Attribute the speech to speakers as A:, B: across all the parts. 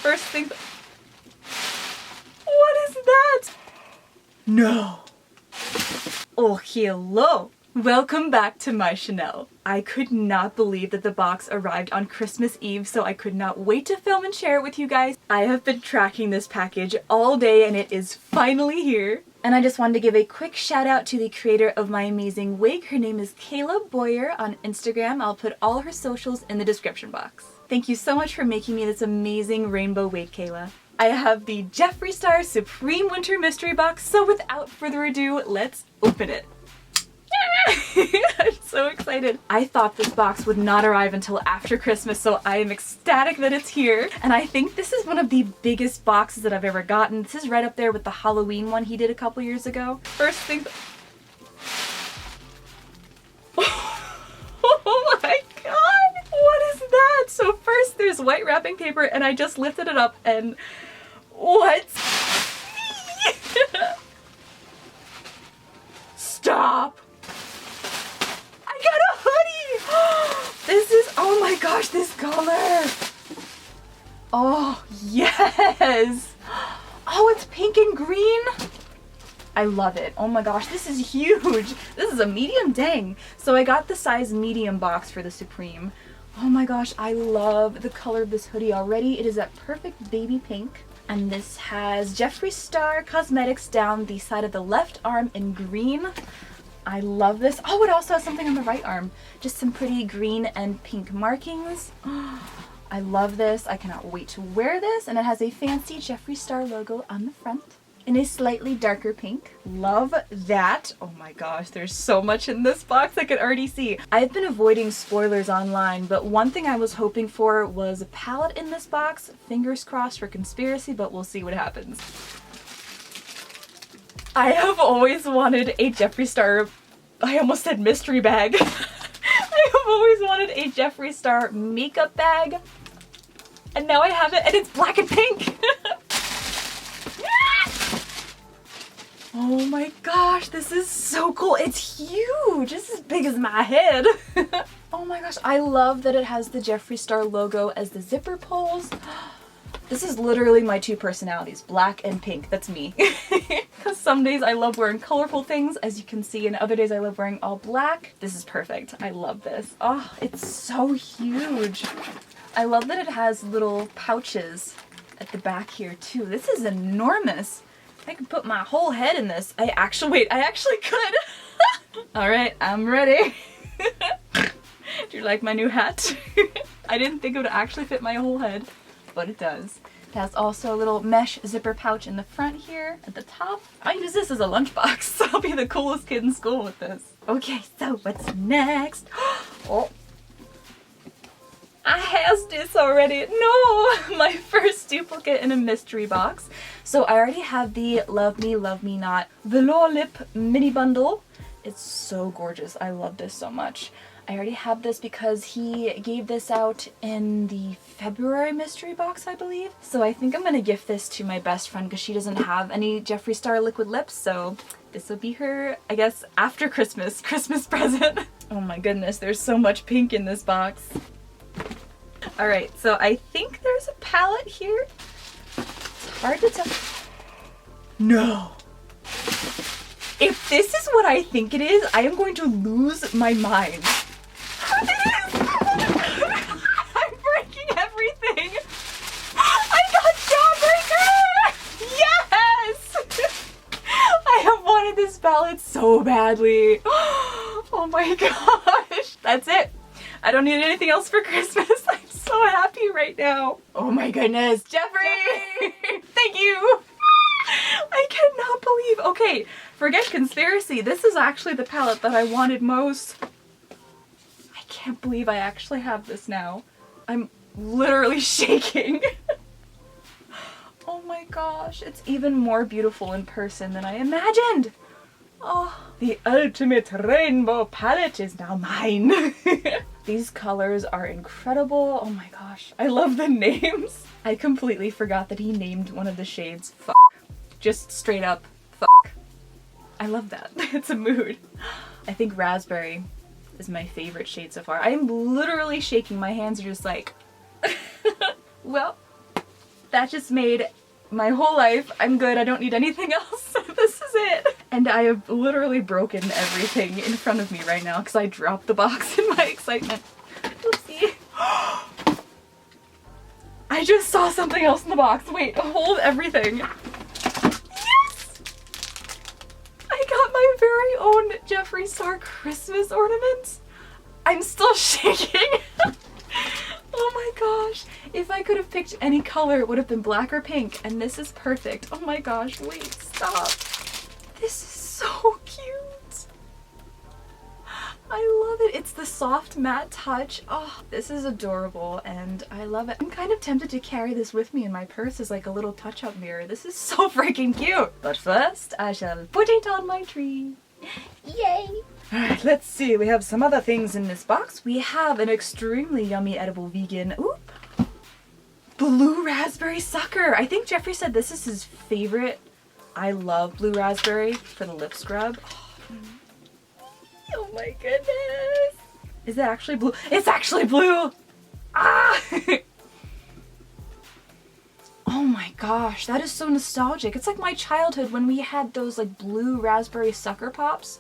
A: First thing. What is that? No. Oh, hello. Welcome back to my Chanel. I could not believe that the box arrived on Christmas Eve, so I could not wait to film and share it with you guys. I have been tracking this package all day and it is finally here. And I just wanted to give a quick shout out to the creator of my amazing wig. Her name is Kayla Boyer on Instagram. I'll put all her socials in the description box. Thank you so much for making me this amazing rainbow wig, Kayla. I have the Jeffree Star Supreme Winter Mystery Box, so without further ado, let's open it. I'm so excited. I thought this box would not arrive until after Christmas, so I am ecstatic that it's here. And I think this is one of the biggest boxes that I've ever gotten. This is right up there with the Halloween one he did a couple years ago. First thing. Oh my god! What is that? So first there's white wrapping paper and I just lifted it up and what? Stop! I got a hoodie! This is, oh my gosh, this color! Oh, yes! Oh, it's pink and green! I love it. Oh my gosh, this is huge! This is a medium, dang! So I got the size medium box for the Supreme. Oh my gosh, I love the color of this hoodie already. It is that perfect baby pink. And this has Jeffree Star Cosmetics down the side of the left arm in green. I love this. Oh, it also has something on the right arm. Just some pretty green and pink markings. I love this. I cannot wait to wear this. And it has a fancy Jeffree Star logo on the front in a slightly darker pink. Love that. Oh my gosh, there's so much in this box I could already see. I've been avoiding spoilers online, but one thing I was hoping for was a palette in this box. Fingers crossed for conspiracy, but we'll see what happens. I have always wanted a Jeffree Star, I almost said mystery bag. I have always wanted a Jeffree Star makeup bag, and now I have it, and it's black and pink. Oh my gosh, this is so cool. It's huge. It's as big as my head. Oh my gosh, I love that it has the Jeffree Star logo as the zipper pulls. This is literally my two personalities, black and pink. That's me. Because some days I love wearing colorful things, as you can see, and other days I love wearing all black. This is perfect. I love this. Oh, it's so huge. I love that it has little pouches at the back here too. This is enormous. I could put my whole head in this. I actually could. All right, I'm ready. Do you like my new hat? I didn't think it would actually fit my whole head, but it does. It has also a little mesh zipper pouch in the front here at the top. I use this as a lunchbox, so I'll be the coolest kid in school with this. Okay, so what's next? Oh, I has this already. No, my first duplicate in a mystery box. So I already have the Love Me, Love Me Not Velour Lip mini bundle. It's so gorgeous. I love this so much. I already have this because he gave this out in the February mystery box, I believe. So I think I'm gonna gift this to my best friend because she doesn't have any Jeffree Star liquid lips. So this will be her, I guess, after Christmas present. Oh my goodness, there's so much pink in this box. Alright, so I think there's a palette here. It's hard to tell. No. If this is what I think it is, I am going to lose my mind. I'm breaking everything. I got jawbreaker! Yes! I have wanted this palette so badly. Oh my gosh. That's it. I don't need anything else for Christmas. I'm so happy right now. Oh my goodness. Jeffree! Thank you! I cannot believe. Okay, forget conspiracy. This is actually the palette that I wanted most. I can't believe I actually have this now. I'm literally shaking. Oh my gosh, it's even more beautiful in person than I imagined. Oh, the ultimate rainbow palette is now mine. These colors are incredible. Oh my gosh, I love the names. I completely forgot that he named one of the shades Fuck. Just straight up Fuck. I love that. It's a mood. I think raspberry is my favorite shade so far. I am literally shaking. My hands are just like, well, That just made my whole life. I'm good. I don't need anything else. This is it. And I have literally broken everything in front of me right now because I dropped the box in my excitement. Oopsie. I just saw something else in the box. Wait, hold everything. Yes! I got my very own Jeffree Star Christmas ornaments. I'm still shaking. Oh my gosh. If I could have picked any color, it would have been black or pink, and this is perfect. Oh my gosh, wait, stop. This is so cute. I love it. It's the soft matte touch. Oh, this is adorable, and I love it. I'm kind of tempted to carry this with me in my purse as like a little touch-up mirror. This is so freaking cute. But first, I shall put it on my tree. Yay! Alright, let's see. We have some other things in this box. We have an extremely yummy edible vegan, blue raspberry sucker. I think Jeffree said this is his favorite. I love blue raspberry for the lip scrub. Oh my goodness. Is it actually blue? It's actually blue! Ah! Oh my gosh, that is so nostalgic. It's like my childhood when we had those like blue raspberry sucker pops.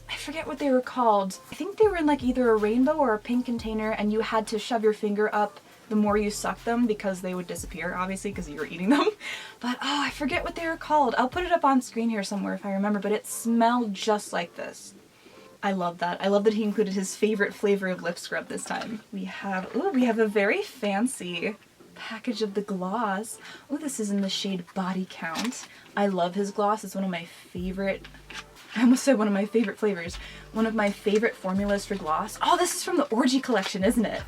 A: I forget what they were called. I think they were in like either a rainbow or a pink container, and you had to shove your finger up the more you sucked them because they would disappear, obviously, because you were eating them. But oh, I forget what they were called. I'll put it up on screen here somewhere if I remember, but it smelled just like this. I love that. I love that he included his favorite flavor of lip scrub this time. We have a very fancy package of the gloss. Oh, this is in the shade Body Count. I love his gloss. It's one of my favorite. I almost said one of my favorite flavors. One of my favorite formulas for gloss. Oh, this is from the Orgy collection, isn't it?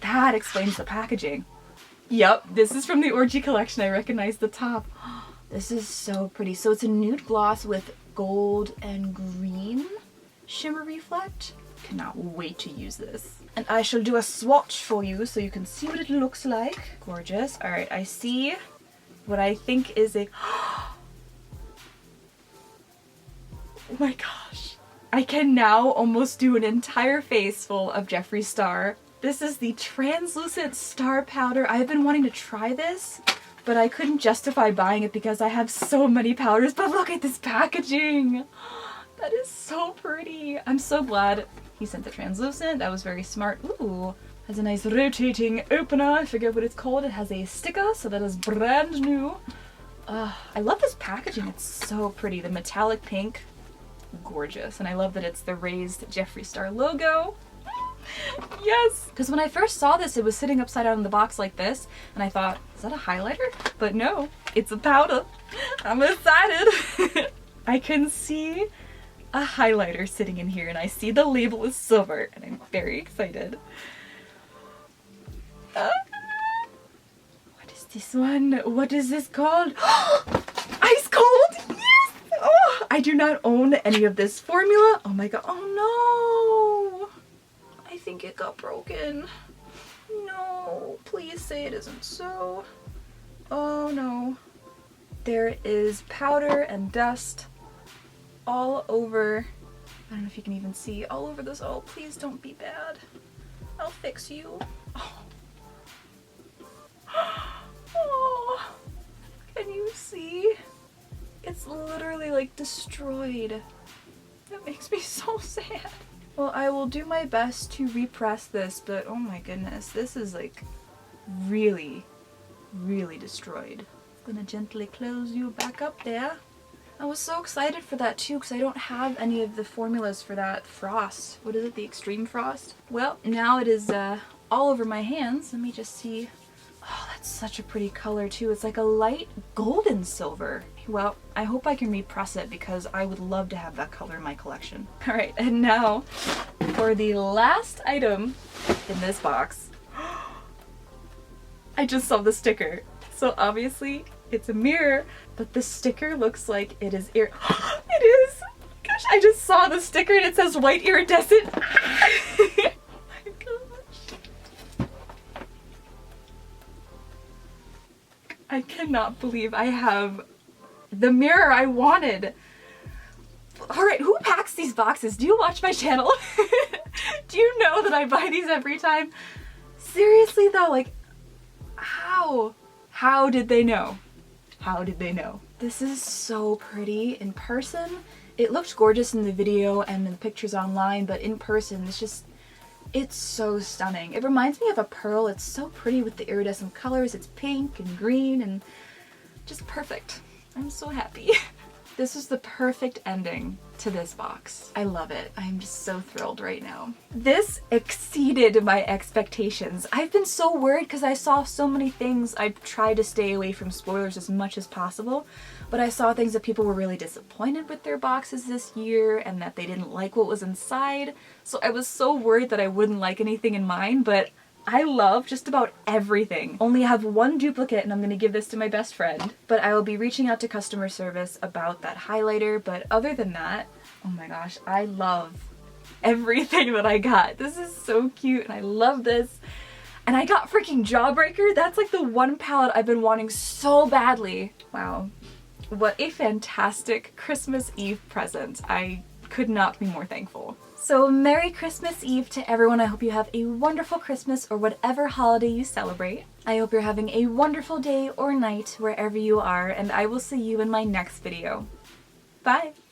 A: That explains the packaging. Yep, this is from the Orgy collection. I recognize the top. This is so pretty. So it's a nude gloss with gold and green shimmer reflect. Cannot wait to use this. And I shall do a swatch for you so you can see what it looks like. Gorgeous. All right, I see what I think is a... Oh my gosh. I can now almost do an entire face full of Jeffree Star. This is the translucent star powder. I've been wanting to try this, but I couldn't justify buying it because I have so many powders. But look at this packaging. That is so pretty. I'm so glad he sent the translucent. That was very smart. Ooh, has a nice rotating opener. I forget what it's called. It has a sticker, so that is brand new. I love this packaging. It's so pretty. The metallic pink. Gorgeous. And I love that it's the raised Jeffree Star logo. Yes! Because when I first saw this, it was sitting upside down in the box like this, and I thought, is that a highlighter? But no, it's a powder. I'm excited. I can see a highlighter sitting in here, and I see the label is silver, and I'm very excited. What is this one? What is this called? Ice cold! Yes! Oh, I do not own any of this formula. Oh my god. Oh no! I think it got broken. No, please say it isn't so. Oh no. There is powder and dust all over. I don't know if you can even see. All over this. Oh, please don't be bad. I'll fix you. Oh. Oh. Can you see? It's literally like destroyed. That makes me so sad. Well, I will do my best to repress this, but oh my goodness, this is like really, really destroyed. I'm gonna gently close you back up there. I was so excited for that too because I don't have any of the formulas for that frost. What is it, the extreme frost? Well, now it is all over my hands. Let me just see. Oh, that's such a pretty color too. It's like a light golden silver. Well, I hope I can repress it because I would love to have that color in my collection. All right, and now for the last item in this box. I just saw the sticker. So obviously it's a mirror, but the sticker looks like it is it is! Gosh, I just saw the sticker and it says white iridescent. Oh my gosh. I cannot believe I have the mirror I wanted. Alright, who packs these boxes? Do you watch my channel? Do you know that I buy these every time? Seriously though, like, how? How did they know? How did they know? This is so pretty in person. It looked gorgeous in the video and in the pictures online, but in person it's so stunning. It reminds me of a pearl. It's so pretty with the iridescent colors. It's pink and green and just perfect. I'm so happy. This is the perfect ending to this box. I love it. I'm just so thrilled right now. This exceeded my expectations. I've been so worried because I saw so many things. I tried to stay away from spoilers as much as possible, but I saw things that people were really disappointed with their boxes this year and that they didn't like what was inside. So I was so worried that I wouldn't like anything in mine, but I love just about everything. Only have one duplicate and I'm gonna give this to my best friend, but I will be reaching out to customer service about that highlighter. But other than that, oh my gosh, I love everything that I got. This is so cute and I love this. And I got freaking Jawbreaker. That's like the one palette I've been wanting so badly. Wow, what a fantastic Christmas Eve present. I could not be more thankful. So Merry Christmas Eve to everyone. I hope you have a wonderful Christmas or whatever holiday you celebrate. I hope you're having a wonderful day or night wherever you are, and I will see you in my next video. Bye!